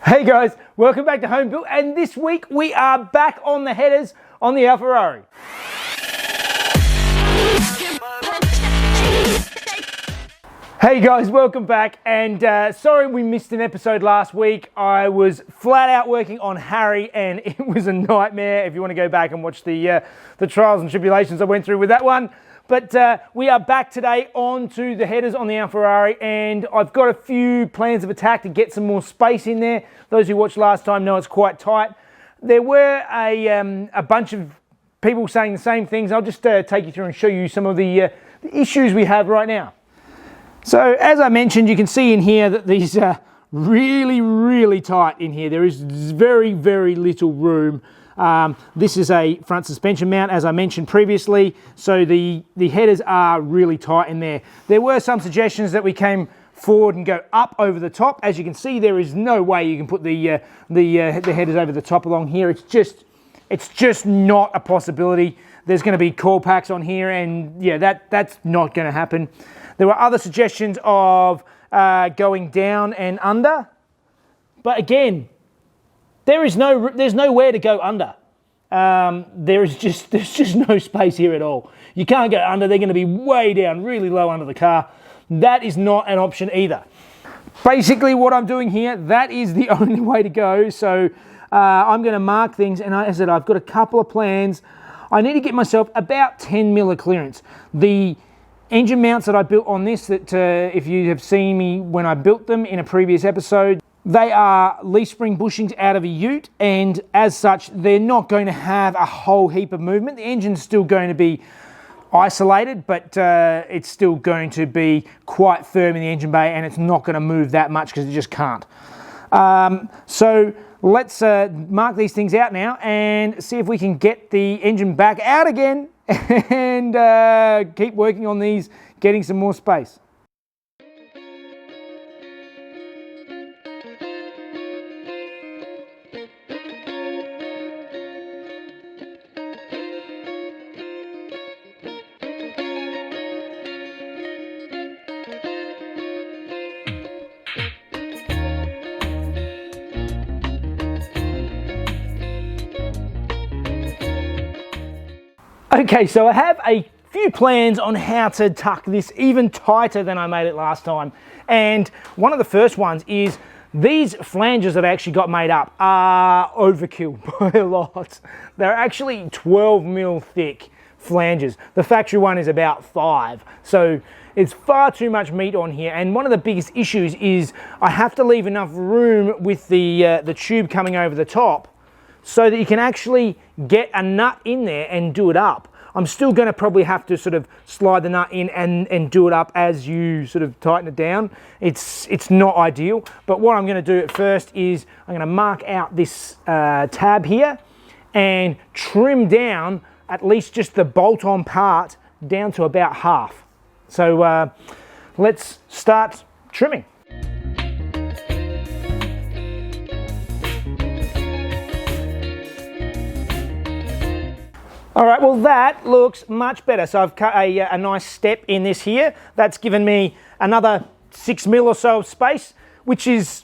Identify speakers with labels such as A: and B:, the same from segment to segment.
A: Hey guys, welcome back to Home Built, and this week we are back on the headers on the Alfarrari. Hey guys, welcome back, and sorry we missed an episode last week. I was flat out working on Harry and it was a nightmare. If you want to go back and watch the trials and tribulations I went through with that one. But we are back today on to the headers on the Alfarrari, and I've got a few plans of attack to get some more space in there. Those who watched last time know it's quite tight. There were a bunch of people saying the same things. I'll just take you through and show you some of the issues we have right now. So as I mentioned, you can see in here that these are really tight in here. There is very little room. This is a front suspension mount, as I mentioned previously, so the headers are really tight in there. There were some suggestions that we came forward and go up over the top. As you can see, there is no way you can put the headers over the top along here. It's just not a possibility. There's going to be coil packs on here, and yeah, that's not going to happen. There were other suggestions of going down and under, but again, there's nowhere to go under. There's just no space here at all. You can't go under. They're going to be way down, really low under the car. That is not an option either. Basically, what I'm doing here, that is the only way to go. So I'm going to mark things, and as I said, I've got a couple of plans. I need to get myself about 10 mil of clearance. The engine mounts that I built on this, that if you have seen me when I built them in a previous episode, they are leaf spring bushings out of a ute, and as such, they're not going to have a whole heap of movement. The engine's still going to be isolated, but it's still going to be quite firm in the engine bay, and it's not going to move that much because it just can't. So let's mark these things out now and see if we can get the engine back out again and keep working on these, getting some more space. Okay, so I have a few plans on how to tuck this even tighter than I made it last time. And one of the first ones is these flanges that I actually got made up are overkill by a lot. They're actually 12 mil thick flanges. The factory one is about 5. So it's far too much meat on here. And one of the biggest issues is I have to leave enough room with the tube coming over the top so that you can actually get a nut in there and do it up. I'm still going to probably have to sort of slide the nut in and do it up as you sort of tighten it down. It's not ideal, but what I'm going to do at first is I'm going to mark out this tab here and trim down at least just the bolt-on part down to about half. So let's start trimming. All right, well that looks much better. So I've cut a nice step in this here. That's given me another 6 mil or so of space, which is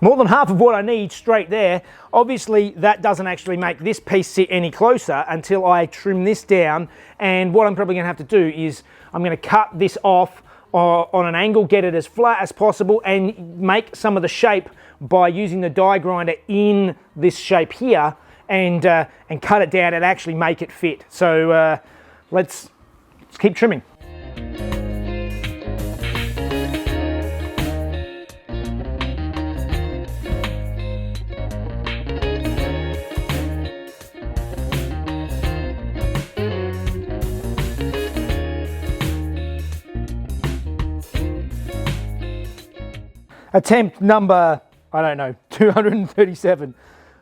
A: more than half of what I need straight there. Obviously, that doesn't actually make this piece sit any closer until I trim this down. And what I'm probably gonna have to do is I'm gonna cut this off on an angle, get it as flat as possible, and make some of the shape by using the die grinder in this shape here, and cut it down and actually make it fit. So let's keep trimming. Attempt number, I don't know, 237.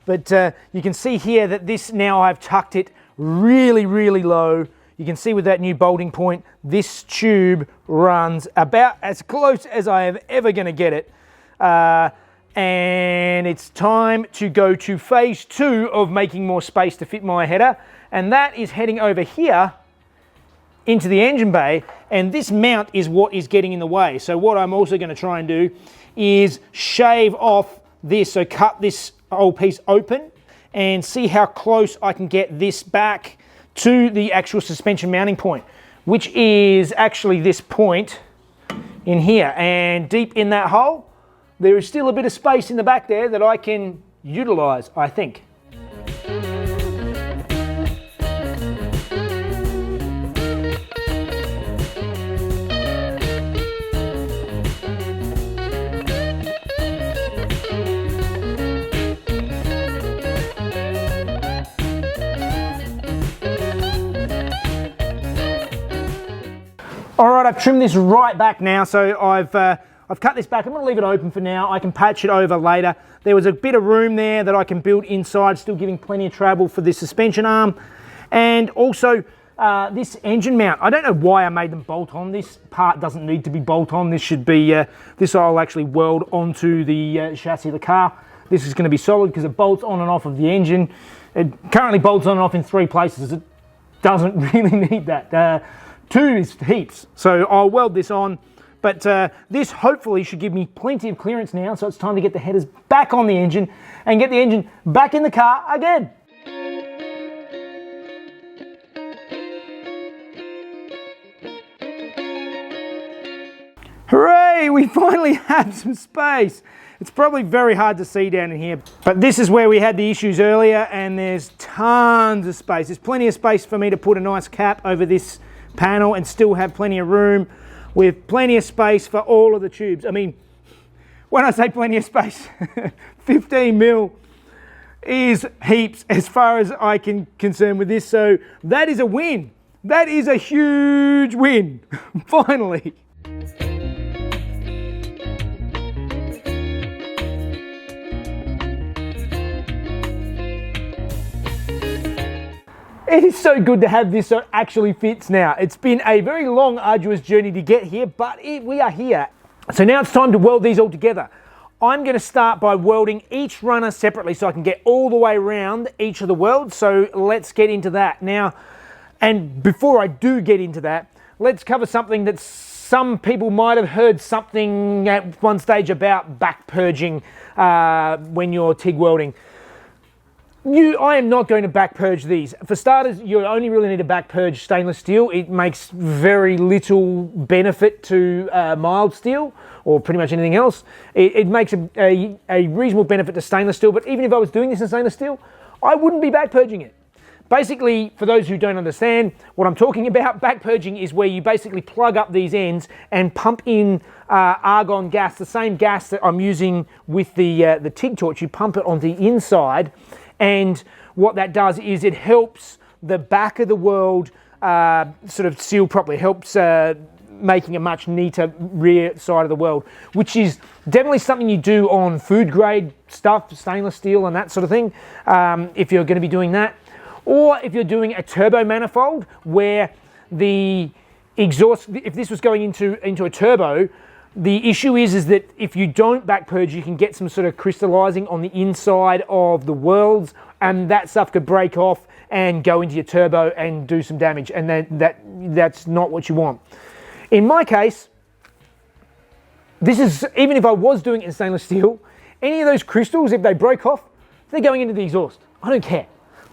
A: But you can see here that this, now I've tucked it really low. You can see with that new bolting point, this tube runs about as close as I am ever going to get it. And it's time to go to phase 2 of making more space to fit my header. And that is heading over here into the engine bay, and this mount is what is getting in the way. So what I'm also going to try and do is shave off this, so cut this whole piece open and see how close I can get this back to the actual suspension mounting point, which is actually this point in here. And deep in that hole, there is still a bit of space in the back there that I can utilize, I think. All right, I've trimmed this right back now, so I've cut this back. I'm going to leave it open for now. I can patch it over later. There was a bit of room there that I can build inside, still giving plenty of travel for this suspension arm. And also this engine mount. I don't know why I made them bolt on. This part doesn't need to be bolt on. This should be, this I'll actually weld onto the chassis of the car. This is going to be solid because it bolts on and off of the engine. It currently bolts on and off in 3 places. It doesn't really need that. 2 is heaps, so I'll weld this on, but this hopefully should give me plenty of clearance now, so it's time to get the headers back on the engine and get the engine back in the car again. Hooray, we finally have some space. It's probably very hard to see down in here, but this is where we had the issues earlier, and there's tons of space. There's plenty of space for me to put a nice cap over this panel and still have plenty of room with plenty of space for all of the tubes. I mean, when I say plenty of space, 15 mil is heaps as far as I can concern with this. So that is a win. That is a huge win, finally. It is so good to have this so it actually fits now. It's been a very long, arduous journey to get here, but we are here. So now it's time to weld these all together. I'm going to start by welding each runner separately so I can get all the way around each of the welds. So let's get into that. Now, and before I do get into that, let's cover something that some people might have heard something at one stage about back purging when you're TIG welding. I am not going to back purge these. For starters, you only really need to back purge stainless steel. It makes very little benefit to mild steel or pretty much anything else. It makes a reasonable benefit to stainless steel, but even if I was doing this in stainless steel, I wouldn't be back purging it. Basically, for those who don't understand what I'm talking about, back purging is where you basically plug up these ends and pump in argon gas, the same gas that I'm using with the TIG torch. You pump it onto the inside, and what that does is it helps the back of the weld sort of seal properly. It helps making a much neater rear side of the weld, which is definitely something you do on food grade stuff, stainless steel and that sort of thing, if you're going to be doing that. Or if you're doing a turbo manifold where the exhaust, if this was going into a turbo, the issue is that if you don't back purge, you can get some sort of crystallizing on the inside of the welds, and that stuff could break off and go into your turbo and do some damage, and that's not what you want. In my case, this is, even if I was doing it in stainless steel, any of those crystals, if they break off, they're going into the exhaust. I don't care.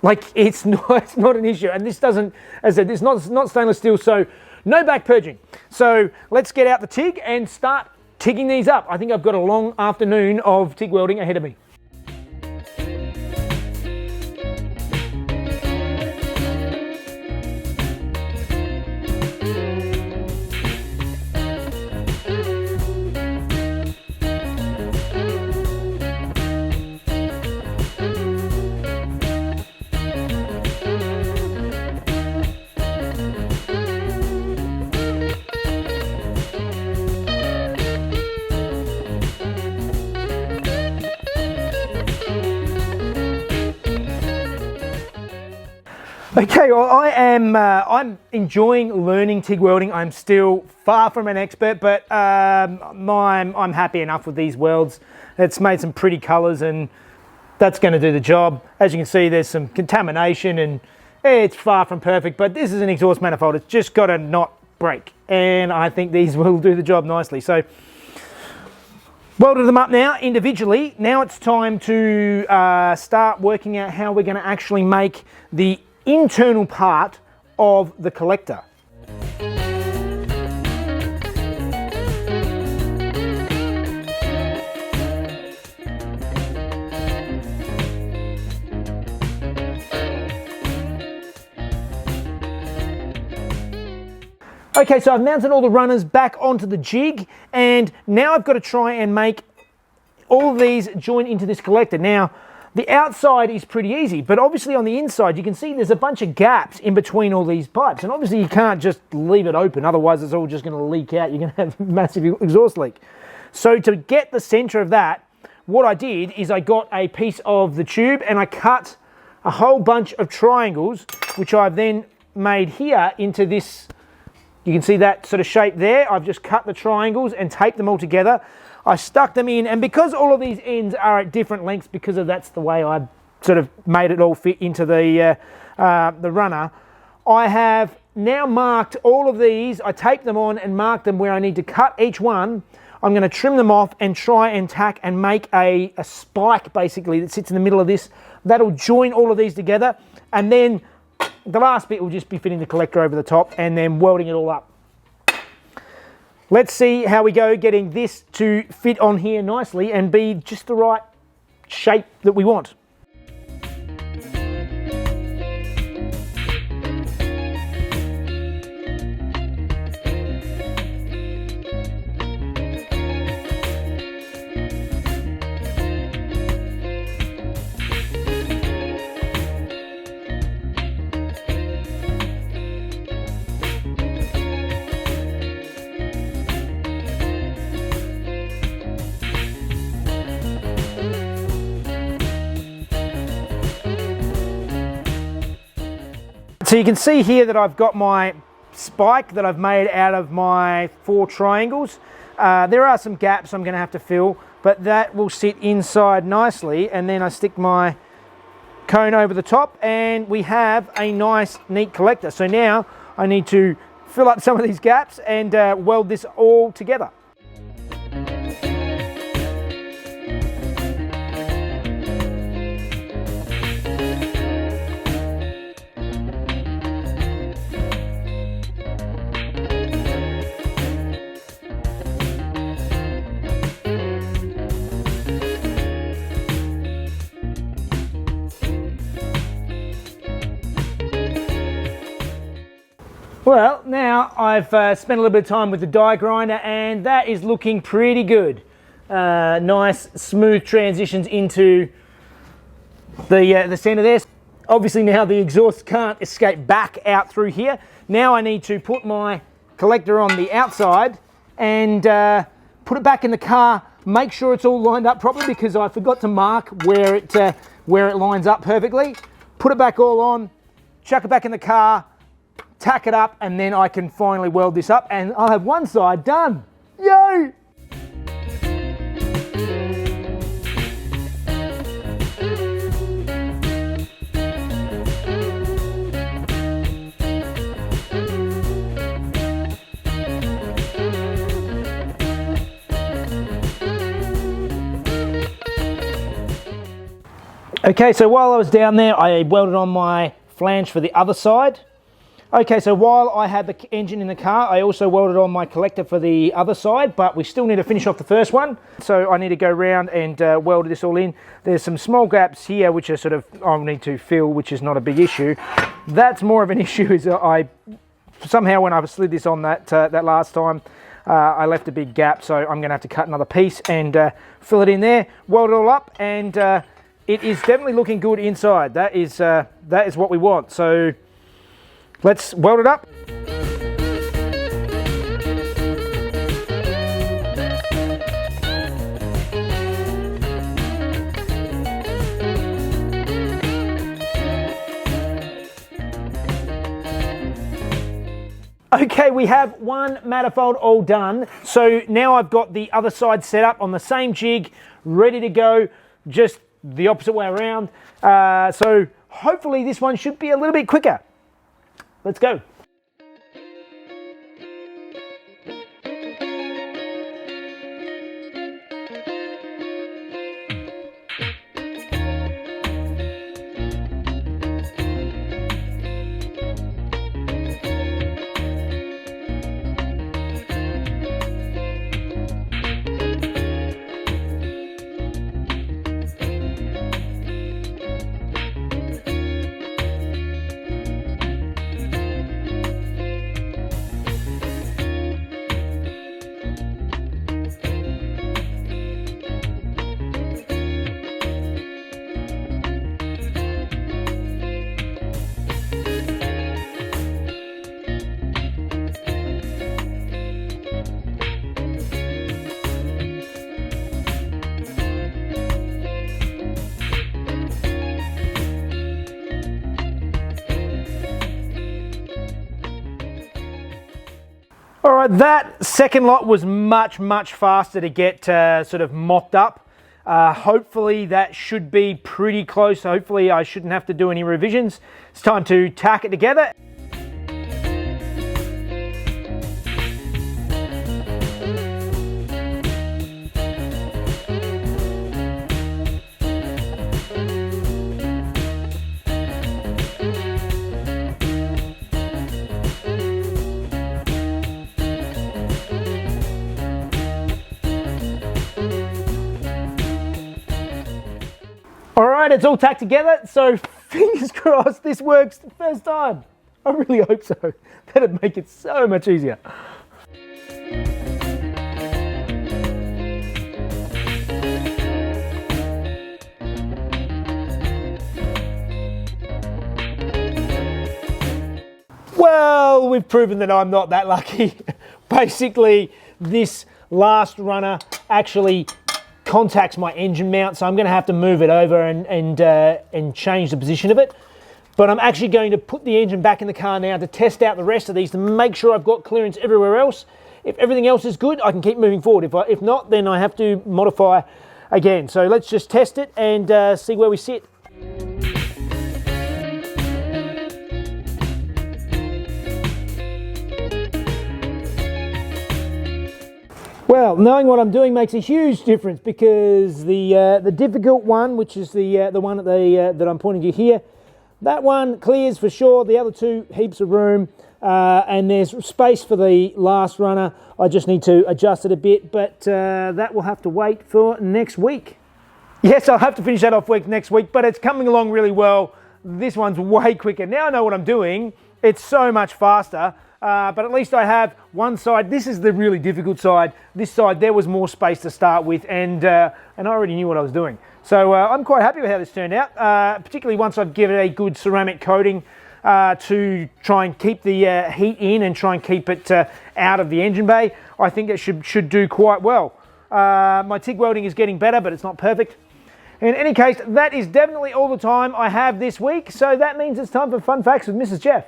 A: Like, it's not an issue, and this doesn't, as I said, it's not stainless steel, so no back purging. So let's get out the TIG and start TIGging these up. I think I've got a long afternoon of TIG welding ahead of me. Okay, well, I'm enjoying learning TIG welding. I'm still far from an expert, but I'm happy enough with these welds. It's made some pretty colors, and that's going to do the job. As you can see, there's some contamination, and it's far from perfect, but this is an exhaust manifold. It's just got to not break, and I think these will do the job nicely. So Welded them up now individually. Now it's time to start working out how we're going to actually make the internal part of the collector. Okay, so I've mounted all the runners back onto the jig, and now I've got to try and make all of these join into this collector. Now, the outside is pretty easy, but obviously on the inside, you can see there's a bunch of gaps in between all these pipes, and obviously you can't just leave it open, otherwise it's all just going to leak out. You're going to have a massive exhaust leak. So to get the center of that, what I did is I got a piece of the tube and I cut a whole bunch of triangles, which I've then made here into this. You can see that sort of shape there. I've just cut the triangles and taped them all together. I stuck them in, and because all of these ends are at different lengths, because that's the way I sort of made it all fit into the runner, I have now marked all of these. I taped them on and marked them where I need to cut each one. I'm going to trim them off and try and tack and make a spike basically that sits in the middle of this. That'll join all of these together, and then the last bit will just be fitting the collector over the top and then welding it all up. Let's see how we go getting this to fit on here nicely and be just the right shape that we want. So you can see here that I've got my spike that I've made out of my 4 triangles. There are some gaps I'm going to have to fill, but that will sit inside nicely, and then I stick my cone over the top and we have a nice neat collector. So now I need to fill up some of these gaps and weld this all together. Well, now I've spent a little bit of time with the die grinder, and that is looking pretty good. Nice, smooth transitions into the center there. Obviously now the exhaust can't escape back out through here. Now I need to put my collector on the outside and put it back in the car. Make sure it's all lined up properly, because I forgot to mark where it lines up perfectly. Put it back all on, chuck it back in the car, tack it up, and then I can finally weld this up and I'll have one side done. Yay! Okay, so while I was down there, I welded on my flange for the other side. Okay, so while I had the engine in the car, I also welded on my collector for the other side, but we still need to finish off the first one. So I need to go around and weld this all in. There's some small gaps here, which are sort of, I'll need to fill, which is not a big issue. That's more of an issue, is I somehow when I slid this on that last time, I left a big gap, so I'm gonna have to cut another piece and fill it in there, weld it all up, and it is definitely looking good inside. That is what we want. So let's weld it up. Okay, we have one manifold all done. So now I've got the other side set up on the same jig, ready to go, just the opposite way around. So hopefully this one should be a little bit quicker. Let's go. All right, that second lot was much faster to get sort of mocked up. Hopefully that should be pretty close. Hopefully I shouldn't have to do any revisions. It's time to tack it together. All right, it's all tacked together, so fingers crossed this works the first time. I really hope so. That'd make it so much easier. Well, we've proven that I'm not that lucky. Basically, this last runner actually contacts my engine mount, so I'm going to have to move it over and change the position of it. But I'm actually going to put the engine back in the car now to test out the rest of these to make sure I've got clearance everywhere else. If everything else is good, I can keep moving forward. If not, then I have to modify again. So let's just test it and see where we sit. Well, knowing what I'm doing makes a huge difference, because the difficult one, which is the one that I'm pointing to here, that one clears for sure. The other two, heaps of room, and there's space for the last runner. I just need to adjust it a bit, but that will have to wait for next week. Yes, I'll have to finish that off next week, but it's coming along really well. This one's way quicker. Now I know what I'm doing. It's so much faster. But at least I have one side. This is the really difficult side. This side, there was more space to start with, and I already knew what I was doing. So I'm quite happy with how this turned out, particularly once I've given it a good ceramic coating to try and keep the heat in and try and keep it out of the engine bay. I think it should do quite well. My TIG welding is getting better, but it's not perfect. In any case, that is definitely all the time I have this week, so that means it's time for Fun Facts with Mrs. Jeff.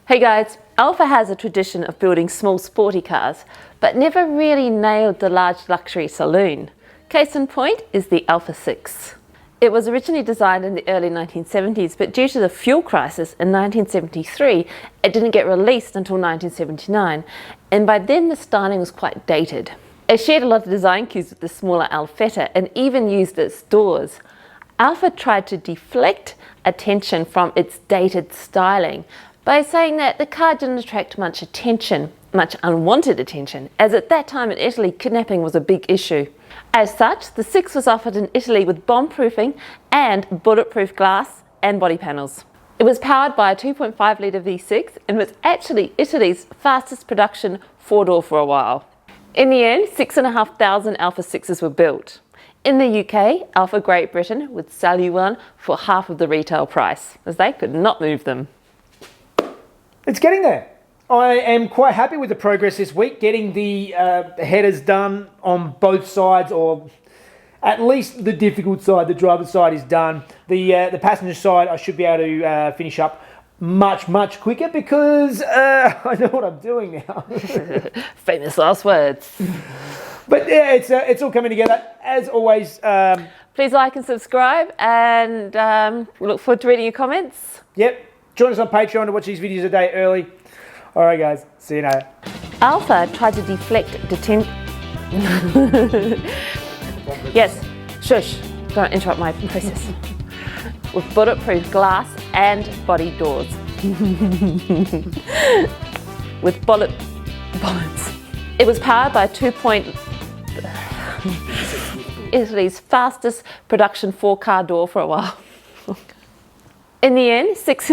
B: Hey guys, Alfa has a tradition of building small sporty cars, but never really nailed the large luxury saloon. Case in point is the Alfa 6. It was originally designed in the early 1970s, but due to the fuel crisis in 1973, it didn't get released until 1979, and by then the styling was quite dated. It shared a lot of design cues with the smaller Alfetta and even used its doors. Alfa tried to deflect attention from its dated styling by saying that the car didn't attract much attention, much unwanted attention, as at that time in Italy kidnapping was a big issue. As such, the 6 was offered in Italy with bomb-proofing and bulletproof glass and body panels. It was powered by a 2.5 litre V6 and was actually Italy's fastest production 4-door for a while. In the end, 6,500 Alfa 6s were built. In the UK, Alfa Great Britain would sell you one for half of the retail price, as they could not move them.
A: It's getting there. I am quite happy with the progress this week, getting the headers done on both sides, or at least the difficult side, the driver's side, is done. The passenger side I should be able to finish up much quicker, because I know what I'm doing now.
B: Famous last words.
A: But yeah, it's all coming together. As always,
B: please like and subscribe, and we look forward to reading your comments.
A: Yep. Join us on Patreon to watch these videos a day early. All right, guys. See you later.
B: Alfa tried to deflect Yes, shush. Don't interrupt my process. With bulletproof glass and body doors. With bullets. It was powered by Italy's fastest production 4-car door for a while. In the end, 6